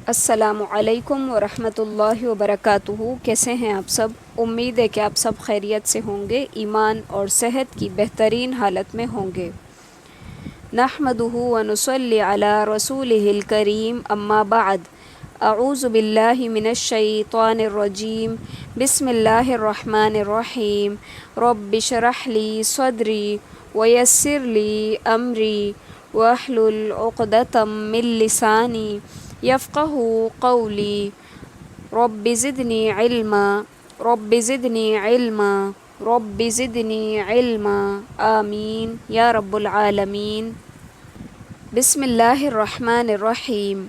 السلام علیکم ورحمۃ اللہ وبرکاتہ۔ کیسے ہیں آپ سب؟ امید ہے کہ آپ سب خیریت سے ہوں گے، ایمان اور صحت کی بہترین حالت میں ہوں گے۔ نحمدہ ونصلی علی رسولہ الکریم، اما بعد، اعوذ باللہ من الشیطان الرجیم، بسم اللہ الرحمن الرحیم۔ رب اشرح لی صدری ویسر لی امری واحلل عقدۃ من لسانی یفقہوا قولی۔ رب زدنی علما، رب زدنی علما، رب زدنی علما، آمین یا رب العالمین۔ بسم اللہ الرحمن الرحیم۔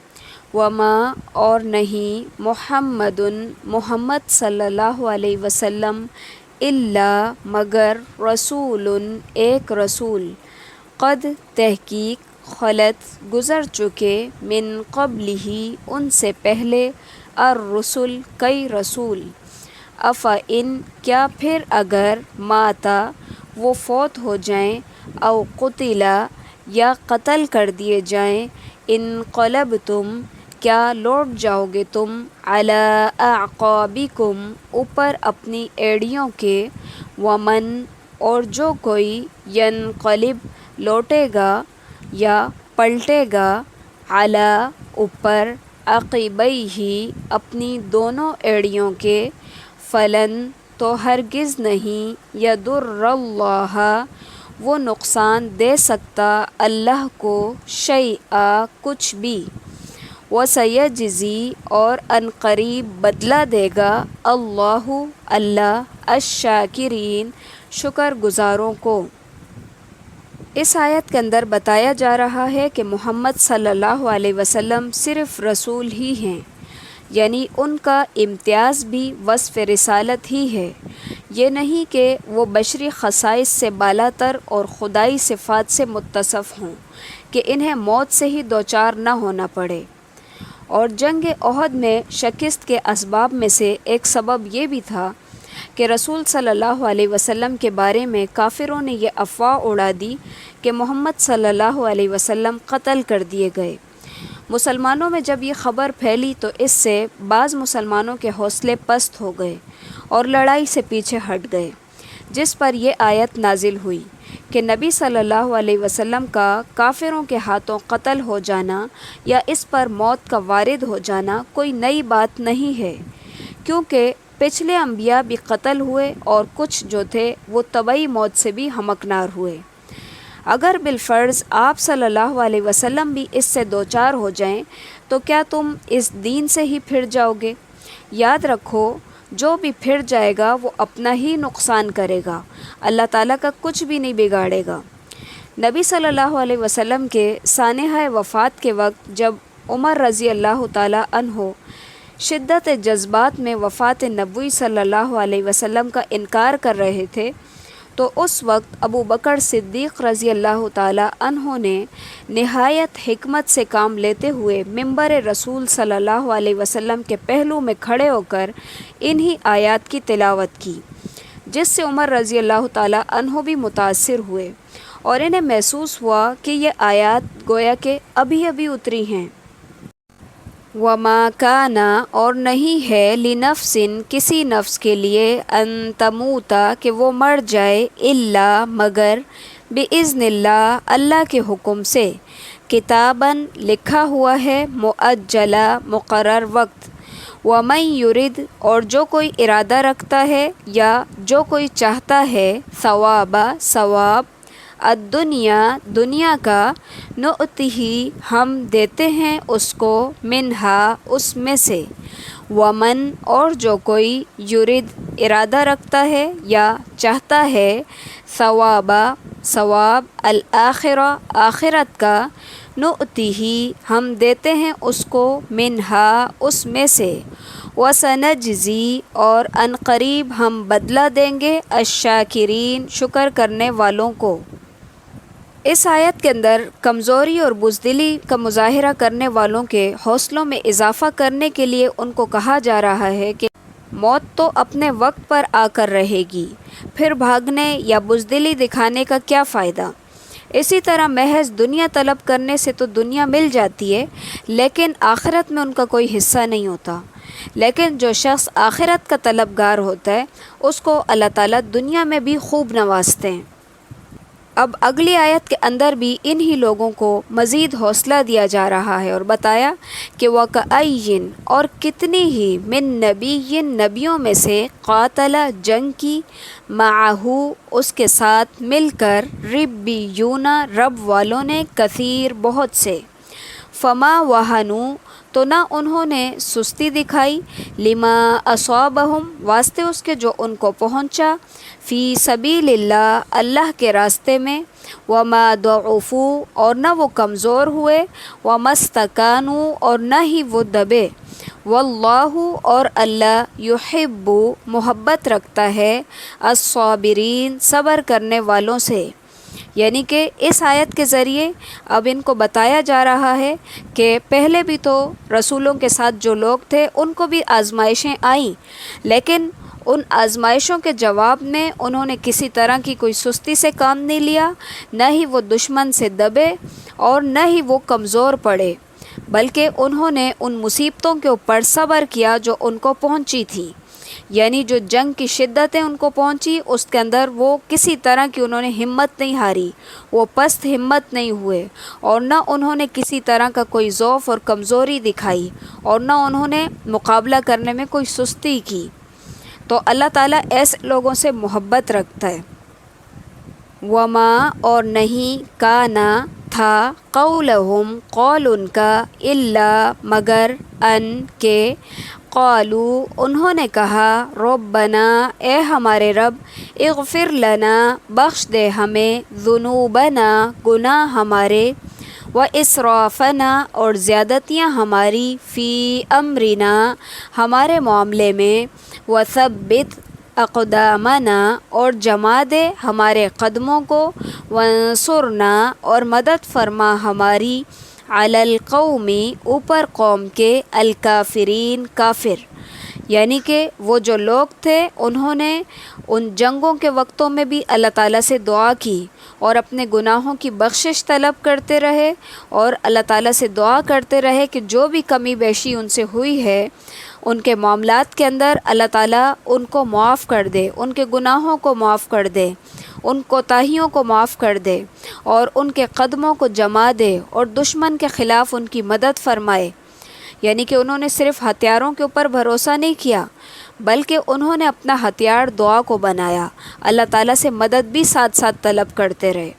وما اور نہیں، محمد صلی اللہ علیہ وسلم، الا مگر، رسول ایک رسول، قد تحقیق، خلت گزر چکے، من قبلہ ان سے پہلے، الرسل کئی رسول، افإن کیا پھر اگر، ماتا وہ فوت ہو جائیں، او قتلا یا قتل کر دیے جائیں، انقلبتم کیا لوٹ جاؤ گے تم، علی اعقابکم اوپر اپنی ایڑیوں کے، ومن اور جو کوئی، ینقلب لوٹے گا یا پلٹے گا، علی اوپر، عقبیہ اپنی دونوں ایڑیوں کے، فلن تو ہرگز نہیں، یضر اللہ وہ نقصان دے سکتا اللہ کو، شیئا کچھ بھی، وسیجزی اور عنقریب بدلہ دے گا، اللہ اللہ، الشاکرین شکر گزاروں کو۔ اس آیت کے اندر بتایا جا رہا ہے کہ محمد صلی اللہ علیہ وسلم صرف رسول ہی ہیں، یعنی ان کا امتیاز بھی وصف رسالت ہی ہے، یہ نہیں کہ وہ بشری خصائص سے بالاتر اور خدائی صفات سے متصف ہوں کہ انہیں موت سے ہی دوچار نہ ہونا پڑے۔ اور جنگ احد میں شکست کے اسباب میں سے ایک سبب یہ بھی تھا کہ رسول صلی اللہ علیہ وسلم کے بارے میں کافروں نے یہ افواہ اڑا دی کہ محمد صلی اللہ علیہ وسلم قتل کر دیے گئے۔ مسلمانوں میں جب یہ خبر پھیلی تو اس سے بعض مسلمانوں کے حوصلے پست ہو گئے اور لڑائی سے پیچھے ہٹ گئے، جس پر یہ آیت نازل ہوئی کہ نبی صلی اللہ علیہ وسلم کا کافروں کے ہاتھوں قتل ہو جانا یا اس پر موت کا وارد ہو جانا کوئی نئی بات نہیں ہے، کیونکہ پچھلے انبیاء بھی قتل ہوئے اور کچھ جو تھے وہ طبعی موت سے بھی ہمکنار ہوئے۔ اگر بالفرض آپ صلی اللہ علیہ وسلم بھی اس سے دوچار ہو جائیں تو کیا تم اس دین سے ہی پھر جاؤ گے؟ یاد رکھو، جو بھی پھر جائے گا وہ اپنا ہی نقصان کرے گا، اللہ تعالیٰ کا کچھ بھی نہیں بگاڑے گا۔ نبی صلی اللہ علیہ وسلم کے سانحہ وفات کے وقت جب عمر رضی اللہ تعالیٰ عنہ شدت جذبات میں وفات نبوی صلی اللہ علیہ وسلم کا انکار کر رہے تھے، تو اس وقت ابو بکر صدیق رضی اللہ تعالیٰ عنہ نے نہایت حکمت سے کام لیتے ہوئے منبر رسول صلی اللہ علیہ وسلم کے پہلو میں کھڑے ہو کر انہی آیات کی تلاوت کی، جس سے عمر رضی اللہ تعالیٰ عنہ بھی متاثر ہوئے اور انہیں محسوس ہوا کہ یہ آیات گویا کہ ابھی ابھی اتری ہیں۔ وما کان اور نہیں ہے، لنفس کسی نفس کے لیے، ان تموتا کہ وہ مر جائے، الا مگر، باذن اللہ اللہ کے حکم سے، کتاباً لکھا ہوا ہے، مؤجلا مقرر وقت، ومن یرد اور جو کوئی ارادہ رکھتا ہے یا جو کوئی چاہتا ہے، ثوابا ثواب، الدنیا دنیا کا، نؤتہ ہم دیتے ہیں اس کو، منہا اس میں سے، ومن اور جو کوئی، یرد ارادہ رکھتا ہے یا چاہتا ہے، ثوابا ثواب، الآخرہ آخرت کا، نؤتہ ہم دیتے ہیں اس کو، منہا اس میں سے، وسنجزی اور عنقریب ہم بدلہ دیں گے، الشاکرین شکر کرنے والوں کو۔ اس آیت کے اندر کمزوری اور بزدلی کا مظاہرہ کرنے والوں کے حوصلوں میں اضافہ کرنے کے لیے ان کو کہا جا رہا ہے کہ موت تو اپنے وقت پر آ کر رہے گی، پھر بھاگنے یا بزدلی دکھانے کا کیا فائدہ؟ اسی طرح محض دنیا طلب کرنے سے تو دنیا مل جاتی ہے، لیکن آخرت میں ان کا کوئی حصہ نہیں ہوتا۔ لیکن جو شخص آخرت کا طلبگار ہوتا ہے اس کو اللہ تعالیٰ دنیا میں بھی خوب نوازتے ہیں۔ اب اگلی آیت کے اندر بھی انہی لوگوں کو مزید حوصلہ دیا جا رہا ہے اور بتایا کہ وَكَأَيٍّ اور کتنی ہی من نبی نبیوں میں سے قاتل جنگ کی معہو اس کے ساتھ مل کر ربیون رب والوں نے کثیر بہت سے فما وہنوا تو نہ انہوں نے سستی دکھائی لما اصابہم واسطے اس کے جو ان کو پہنچا فی سبیل اللہ اللہ کے راستے میں وما ضعفوا اور نہ وہ کمزور ہوئے وما استکانوا اور نہ ہی وہ دبے واللہ اور اللہ یحب محبت رکھتا ہے الصابرین صبر کرنے والوں سے۔ یعنی کہ اس آیت کے ذریعے اب ان کو بتایا جا رہا ہے کہ پہلے بھی تو رسولوں کے ساتھ جو لوگ تھے ان کو بھی آزمائشیں آئیں، لیکن ان آزمائشوں کے جواب میں انہوں نے کسی طرح کی کوئی سستی سے کام نہیں لیا، نہ ہی وہ دشمن سے دبے اور نہ ہی وہ کمزور پڑے، بلکہ انہوں نے ان مصیبتوں کے اوپر صبر کیا جو ان کو پہنچی تھی۔ یعنی جو جنگ کی شدتیں ان کو پہنچی اس کے اندر وہ کسی طرح کی انہوں نے ہمت نہیں ہاری، وہ پست ہمت نہیں ہوئے، اور نہ انہوں نے کسی طرح کا کوئی ضعف اور کمزوری دکھائی، اور نہ انہوں نے مقابلہ کرنے میں کوئی سستی کی۔ تو اللہ تعالیٰ ایسے لوگوں سے محبت رکھتا ہے۔ وما اور نہیں کانا تھا قولہم قول ان کا الا مگر ان کے قالو انہوں نے کہا ربنا اے ہمارے رب اغفر لنا بخش دے ہمیں ذنوبنا گناہ ہمارے و اسرافنا اور زیادتیاں ہماری فی امرنا ہمارے معاملے میں وثبت اقدامنا اور جما دے ہمارے قدموں کو وانصرنا اور مدد فرما ہماری علی القوم اوپر قوم کے الکافرین کافر۔ یعنی کہ وہ جو لوگ تھے انہوں نے ان جنگوں کے وقتوں میں بھی اللہ تعالیٰ سے دعا کی اور اپنے گناہوں کی بخشش طلب کرتے رہے اور اللہ تعالیٰ سے دعا کرتے رہے کہ جو بھی کمی بیشی ان سے ہوئی ہے ان کے معاملات کے اندر اللہ تعالیٰ ان کو معاف کر دے، ان کے گناہوں کو معاف کر دے، ان کوتاہیوں کو معاف کر دے اور ان کے قدموں کو جما دے اور دشمن کے خلاف ان کی مدد فرمائے۔ یعنی کہ انہوں نے صرف ہتھیاروں کے اوپر بھروسہ نہیں کیا بلکہ انہوں نے اپنا ہتھیار دعا کو بنایا، اللہ تعالیٰ سے مدد بھی ساتھ ساتھ طلب کرتے رہے۔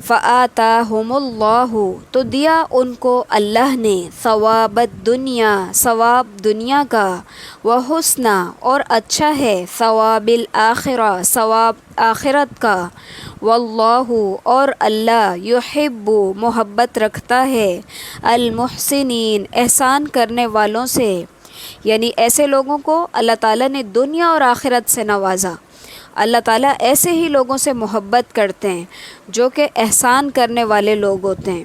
فآتاہم اللہ تو دیا ان کو اللہ نے ثواب الدنیا ثواب دنیا کا وحسنہ اور اچھا ہے ثواب الآخرہ ثواب آخرت کا واللہ اور اللہ یحب محبت رکھتا ہے المحسنین احسان کرنے والوں سے۔ یعنی ایسے لوگوں کو اللہ تعالیٰ نے دنیا اور آخرت سے نوازا۔ اللہ تعالیٰ ایسے ہی لوگوں سے محبت کرتے ہیں جو کہ احسان کرنے والے لوگ ہوتے ہیں۔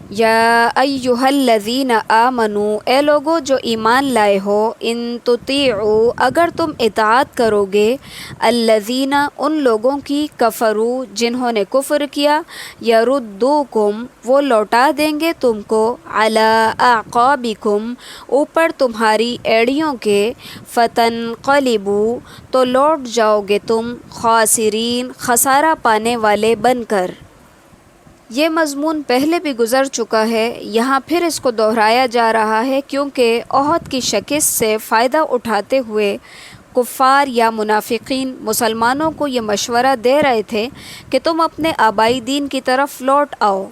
یا ایہا الذین آمنوا اے لوگو جو ایمان لائے ہو ان تطیعوا اگر تم اطاعت کرو گے الذین ان لوگوں کی کفروا جنہوں نے کفر کیا یردوکم وہ لوٹا دیں گے تم کو علی اعقابکم اوپر تمہاری ایڑیوں کے فتنقلبوا تو لوٹ جاؤ گے تم خاسرین خسارہ پانے والے بن کر۔ یہ مضمون پہلے بھی گزر چکا ہے، یہاں پھر اس کو دہرایا جا رہا ہے کیونکہ احد کی شکست سے فائدہ اٹھاتے ہوئے کفار یا منافقین مسلمانوں کو یہ مشورہ دے رہے تھے کہ تم اپنے آبائی دین کی طرف لوٹ آؤ۔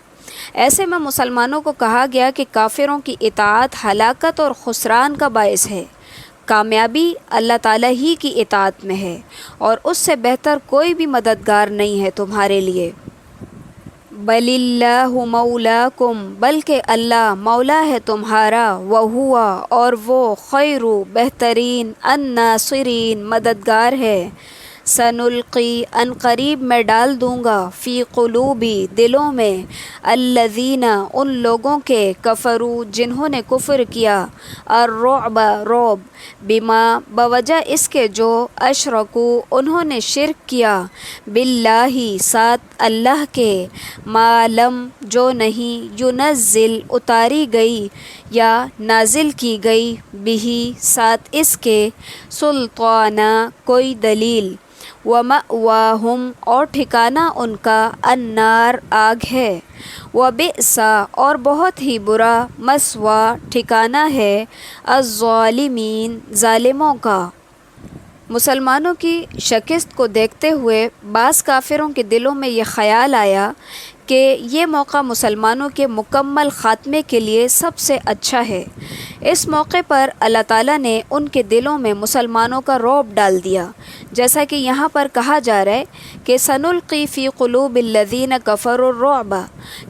ایسے میں مسلمانوں کو کہا گیا کہ کافروں کی اطاعت ہلاکت اور خسران کا باعث ہے، کامیابی اللہ تعالیٰ ہی کی اطاعت میں ہے اور اس سے بہتر کوئی بھی مددگار نہیں ہے تمہارے لیے۔ بل اللہ مولاکم بلکہ اللہ مولا ہے تمہارا وہوا اور وہ خیر بہترین الناصرین مددگار ہے سنلقی ان قریب میں ڈال دوں گا فی قلوبی دلوں میں الذین ان لوگوں کے کفروا جنہوں نے کفر کیا الرعب رعب بما بوجہ اس کے جو اشرکو انہوں نے شرک کیا باللہ ساتھ اللہ کے ما لم جو نہیں ینزل اتاری گئی یا نازل کی گئی بہی ساتھ اس کے سلطانہ کوئی دلیل ومأواہم اور ٹھکانہ ان کا النار آگ ہے وبئس اور بہت ہی برا مثوی ٹھکانہ ہے الظالمین ظالموں کا۔ مسلمانوں کی شکست کو دیکھتے ہوئے بعض کافروں کے دلوں میں یہ خیال آیا کہ یہ موقع مسلمانوں کے مکمل خاتمے کے لیے سب سے اچھا ہے۔ اس موقع پر اللہ تعالیٰ نے ان کے دلوں میں مسلمانوں کا رعب ڈال دیا، جیسا کہ یہاں پر کہا جا رہا ہے کہ سنلقی فی قلوب الذین کفروا الرعب،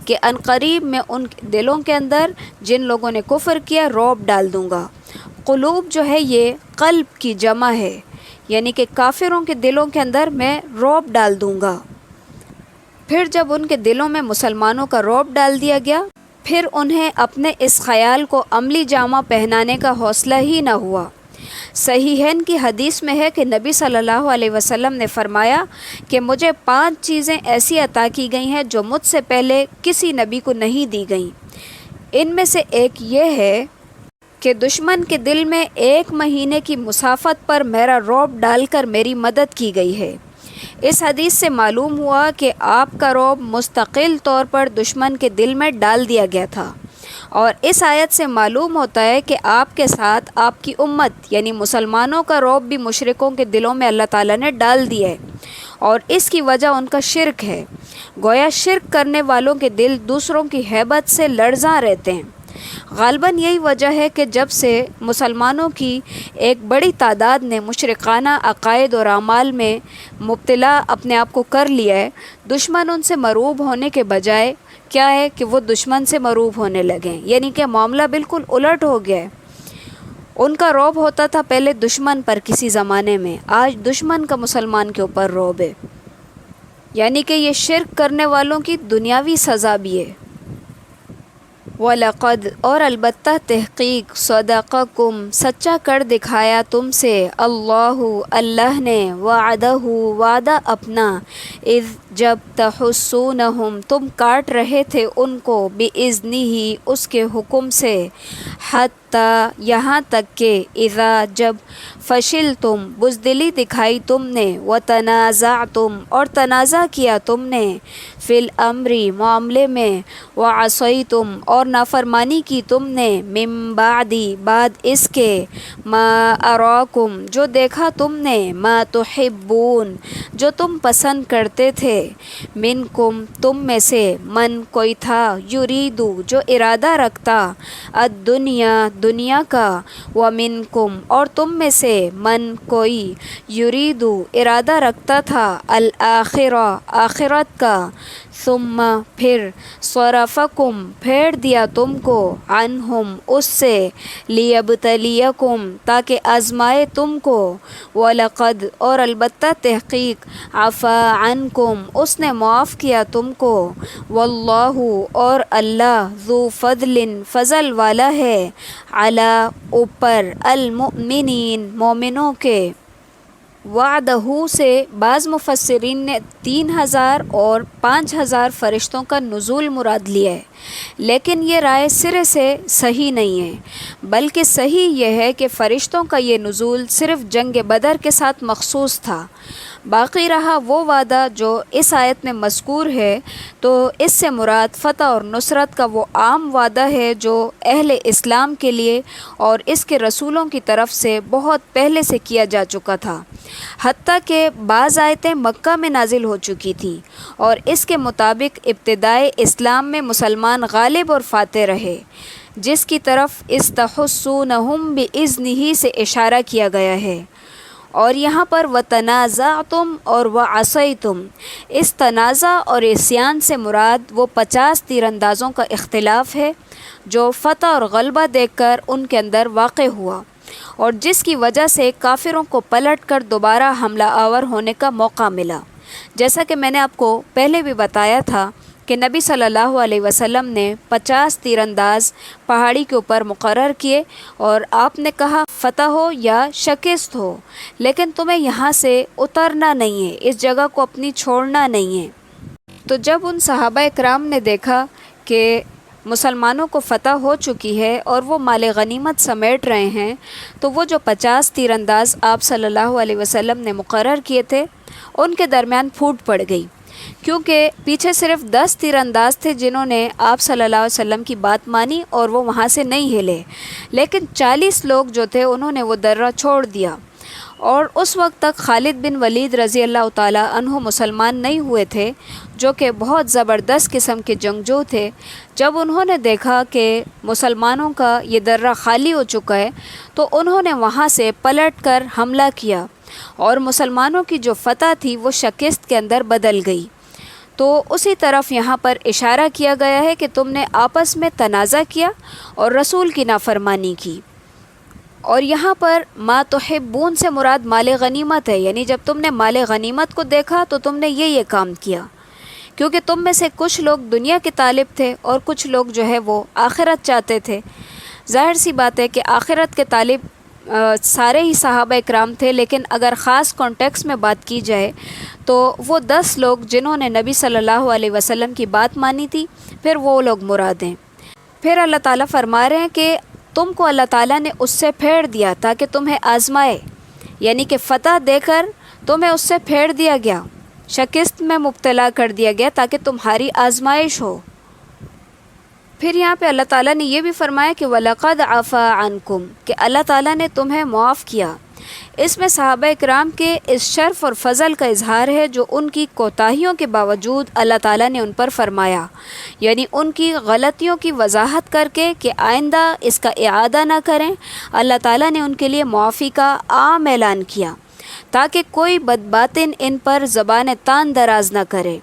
کہ عنقریب میں ان دلوں کے اندر جن لوگوں نے کفر کیا رعب ڈال دوں گا۔ قلوب جو ہے یہ قلب کی جمع ہے، یعنی کہ کافروں کے دلوں کے اندر میں رعب ڈال دوں گا۔ پھر جب ان کے دلوں میں مسلمانوں کا رعب ڈال دیا گیا، پھر انہیں اپنے اس خیال کو عملی جامہ پہنانے کا حوصلہ ہی نہ ہوا۔ صحیحین کی حدیث میں ہے کہ نبی صلی اللہ علیہ وسلم نے فرمایا کہ مجھے 5 چیزیں ایسی عطا کی گئی ہیں جو مجھ سے پہلے کسی نبی کو نہیں دی گئیں۔ ان میں سے ایک یہ ہے کہ دشمن کے دل میں 1 مہینے کی مسافت پر میرا رعب ڈال کر میری مدد کی گئی ہے۔ اس حدیث سے معلوم ہوا کہ آپ کا رعب مستقل طور پر دشمن کے دل میں ڈال دیا گیا تھا، اور اس آیت سے معلوم ہوتا ہے کہ آپ کے ساتھ آپ کی امت یعنی مسلمانوں کا رعب بھی مشرکوں کے دلوں میں اللہ تعالیٰ نے ڈال دیا ہے، اور اس کی وجہ ان کا شرک ہے۔ گویا شرک کرنے والوں کے دل دوسروں کی ہیبت سے لرزاں رہتے ہیں۔ غالباً یہی وجہ ہے کہ جب سے مسلمانوں کی ایک بڑی تعداد نے مشرکانہ عقائد اور اعمال میں مبتلا اپنے آپ کو کر لیا ہے، دشمن ان سے مرعوب ہونے کے بجائے کیا ہے کہ وہ دشمن سے مرعوب ہونے لگے ہیں، یعنی کہ معاملہ بالکل الٹ ہو گیا ہے۔ ان کا رعب ہوتا تھا پہلے دشمن پر کسی زمانے میں، آج دشمن کا مسلمان کے اوپر رعب ہے، یعنی کہ یہ شرک کرنے والوں کی دنیاوی سزا بھی ہے۔ وَلَقَدْ اور البتہ تحقیق صدقکم سچا کر دکھایا تم سے اللہ نے وعدہ وعدہ اپنا اذ جب تحسونہم تم کاٹ رہے تھے ان کو بِإِذْنِهِ اس کے حکم سے حتیٰ یہاں تک کہ اذا جب فشلتم بزدلی دکھائی تم نے وتنازعتم اور تنازع کیا تم نے فی الامر معاملے میں وعصیتم اور نافرمانی کی تم نے من بعد اس کے ما اراکم جو دیکھا تم نے ما تحبون جو تم پسند کرتے تھے منکم تم میں سے من کوئی تھا یریدو جو ارادہ رکھتا دنیا کا ومنکم اور تم میں سے من کوئی یریدو ارادہ رکھتا تھا الآخرہ آخرت کا ثم پھر صرفکم پھیر دیا تم کو عنہم اس سے لیبتلیکم تاکہ آزمائے تم کو وَلَقَدْ اور البتہ تحقیق عفا عنکم اس نے معاف کیا تم کو واللہ اور اللہ ذو فضل فضل والا ہے علی اوپر المؤمنین مومنوں کے۔ وعدہ سے بعض مفسرین نے 3000 اور 5000 فرشتوں کا نزول مراد لیا ہے، لیکن یہ رائے سرے سے صحیح نہیں ہے، بلکہ صحیح یہ ہے کہ فرشتوں کا یہ نزول صرف جنگ بدر کے ساتھ مخصوص تھا۔ باقی رہا وہ وعدہ جو اس آیت میں مذکور ہے، تو اس سے مراد فتح اور نصرت کا وہ عام وعدہ ہے جو اہل اسلام کے لیے اور اس کے رسولوں کی طرف سے بہت پہلے سے کیا جا چکا تھا، حتیٰ کہ بعض آیتیں مکہ میں نازل ہو چکی تھیں، اور اس کے مطابق ابتدائے اسلام میں مسلمان غالب اور فاتح رہے، جس کی طرف استحسونہم بِإِذْنِهِ سے اشارہ کیا گیا ہے۔ اور یہاں پر وَتَنَازَعْتُمْ اور وَعَصَيْتُمْ اس تنازع اور عصیان سے مراد وہ 50 تیر اندازوں کا اختلاف ہے جو فتح اور غلبہ دیکھ کر ان کے اندر واقع ہوا، اور جس کی وجہ سے کافروں کو پلٹ کر دوبارہ حملہ آور ہونے کا موقع ملا۔ جیسا کہ میں نے آپ کو پہلے بھی بتایا تھا کہ نبی صلی اللہ علیہ وسلم نے 50 تیر انداز پہاڑی کے اوپر مقرر کیے اور آپ نے کہا فتح ہو یا شکست ہو، لیکن تمہیں یہاں سے اترنا نہیں ہے، اس جگہ کو اپنی چھوڑنا نہیں ہے۔ تو جب ان صحابہ اکرام نے دیکھا کہ مسلمانوں کو فتح ہو چکی ہے اور وہ مال غنیمت سمیٹ رہے ہیں، تو وہ جو 50 تیر انداز آپ صلی اللہ علیہ وسلم نے مقرر کیے تھے ان کے درمیان پھوٹ پڑ گئی، کیونکہ پیچھے صرف 10 تیر انداز تھے جنہوں نے آپ صلی اللہ علیہ وسلم کی بات مانی اور وہ وہاں سے نہیں ہلے، لیکن 40 لوگ جو تھے انہوں نے وہ درہ چھوڑ دیا۔ اور اس وقت تک خالد بن ولید رضی اللہ تعالیٰ عنہ مسلمان نہیں ہوئے تھے، جو کہ بہت زبردست قسم کے جنگجو تھے۔ جب انہوں نے دیکھا کہ مسلمانوں کا یہ درہ خالی ہو چکا ہے تو انہوں نے وہاں سے پلٹ کر حملہ کیا اور مسلمانوں کی جو فتح تھی وہ شکست کے اندر بدل گئی۔ تو اسی طرف یہاں پر اشارہ کیا گیا ہے کہ تم نے آپس میں تنازع کیا اور رسول کی نافرمانی کی۔ اور یہاں پر ما تحبون سے مراد مال غنیمت ہے، یعنی جب تم نے مال غنیمت کو دیکھا تو تم نے یہ کام کیا، کیونکہ تم میں سے کچھ لوگ دنیا کے طالب تھے اور کچھ لوگ جو ہے وہ آخرت چاہتے تھے۔ ظاہر سی بات ہے کہ آخرت کے طالب سارے ہی صحابہ اکرام تھے، لیکن اگر خاص کانٹیکس میں بات کی جائے تو وہ 10 لوگ جنہوں نے نبی صلی اللہ علیہ وسلم کی بات مانی تھی، پھر وہ لوگ مراد ہیں۔ پھر اللہ تعالیٰ فرما رہے ہیں کہ تم کو اللہ تعالیٰ نے اس سے پھیر دیا تاکہ تمہیں آزمائے، یعنی کہ فتح دے کر تمہیں اس سے پھیر دیا گیا، شکست میں مبتلا کر دیا گیا تاکہ تمہاری آزمائش ہو۔ پھر یہاں پہ اللہ تعالیٰ نے یہ بھی فرمایا کہ وَلَقَدْ عَفَا عَنْكُمْ، کہ اللہ تعالیٰ نے تمہیں معاف کیا۔ اس میں صحابہ اکرام کے اس شرف اور فضل کا اظہار ہے جو ان کی کوتاہیوں کے باوجود اللہ تعالیٰ نے ان پر فرمایا، یعنی ان کی غلطیوں کی وضاحت کر کے کہ آئندہ اس کا اعادہ نہ کریں۔ اللہ تعالیٰ نے ان کے لیے معافی کا عام اعلان کیا تاکہ کوئی بدباطن ان پر زبان تان دراز نہ کرے۔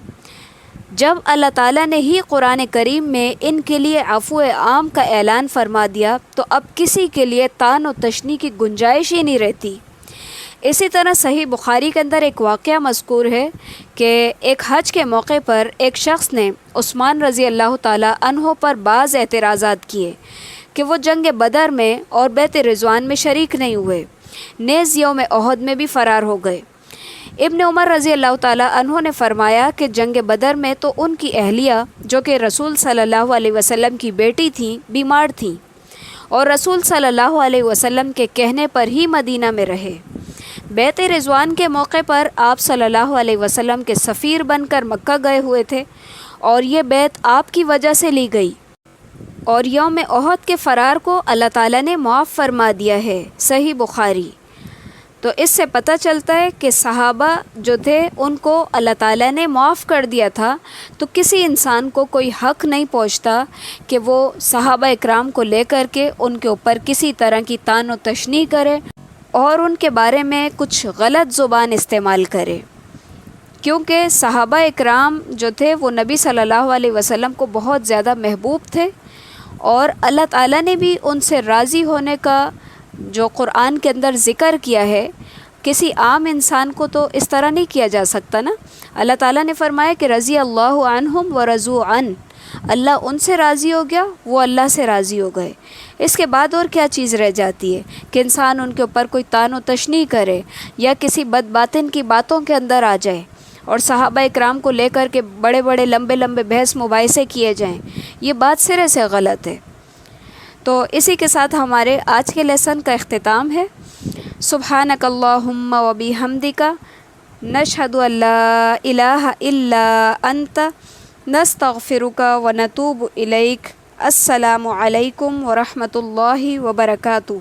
جب اللہ تعالیٰ نے ہی قرآن کریم میں ان کے لیے عفو عام کا اعلان فرما دیا تو اب کسی کے لیے تان و تشنی کی گنجائش ہی نہیں رہتی۔ اسی طرح صحیح بخاری کے اندر ایک واقعہ مذکور ہے کہ ایک حج کے موقع پر ایک شخص نے عثمان رضی اللہ تعالیٰ عنہ پر بعض اعتراضات کیے کہ وہ جنگ بدر میں اور بیت رضوان میں شریک نہیں ہوئے، نیز یوم احد میں بھی فرار ہو گئے۔ ابن عمر رضی اللہ تعالیٰ عنہ نے فرمایا کہ جنگ بدر میں تو ان کی اہلیہ جو کہ رسول صلی اللہ علیہ وسلم کی بیٹی تھیں بیمار تھیں اور رسول صلی اللہ علیہ وسلم کے کہنے پر ہی مدینہ میں رہے۔ بیت رضوان کے موقع پر آپ صلی اللہ علیہ وسلم کے سفیر بن کر مکہ گئے ہوئے تھے اور یہ بیت آپ کی وجہ سے لی گئی، اور یوم احد کے فرار کو اللہ تعالیٰ نے معاف فرما دیا ہے، صحیح بخاری۔ تو اس سے پتہ چلتا ہے کہ صحابہ جو تھے ان کو اللہ تعالیٰ نے معاف کر دیا تھا، تو کسی انسان کو کوئی حق نہیں پہنچتا کہ وہ صحابہ اکرام کو لے کر کے ان کے اوپر کسی طرح کی تان و تشنیع کرے اور ان کے بارے میں کچھ غلط زبان استعمال کرے، کیونکہ صحابہ اکرام جو تھے وہ نبی صلی اللہ علیہ وسلم کو بہت زیادہ محبوب تھے، اور اللہ تعالیٰ نے بھی ان سے راضی ہونے کا جو قرآن کے اندر ذکر کیا ہے، کسی عام انسان کو تو اس طرح نہیں کیا جا سکتا نا۔ اللہ تعالیٰ نے فرمایا کہ رضی اللہ عنہم ورضوا عنہ، اللہ ان سے راضی ہو گیا، وہ اللہ سے راضی ہو گئے۔ اس کے بعد اور کیا چیز رہ جاتی ہے کہ انسان ان کے اوپر کوئی تان و تشنیع کرے یا کسی بد باطن کی باتوں کے اندر آ جائے اور صحابہ اکرام کو لے کر کے بڑے بڑے لمبے لمبے بحث مباحثے کیے جائیں، یہ بات سرے سے غلط ہے۔ تو اسی کے ساتھ ہمارے آج کے لیسن کا اختتام ہے۔ سبحانک اللہم و بحمدک، نشہد ان لا الہ الا انت، نستغفرک و نتوب الیک۔ السلام علیکم ورحمۃ اللہ وبرکاتہ۔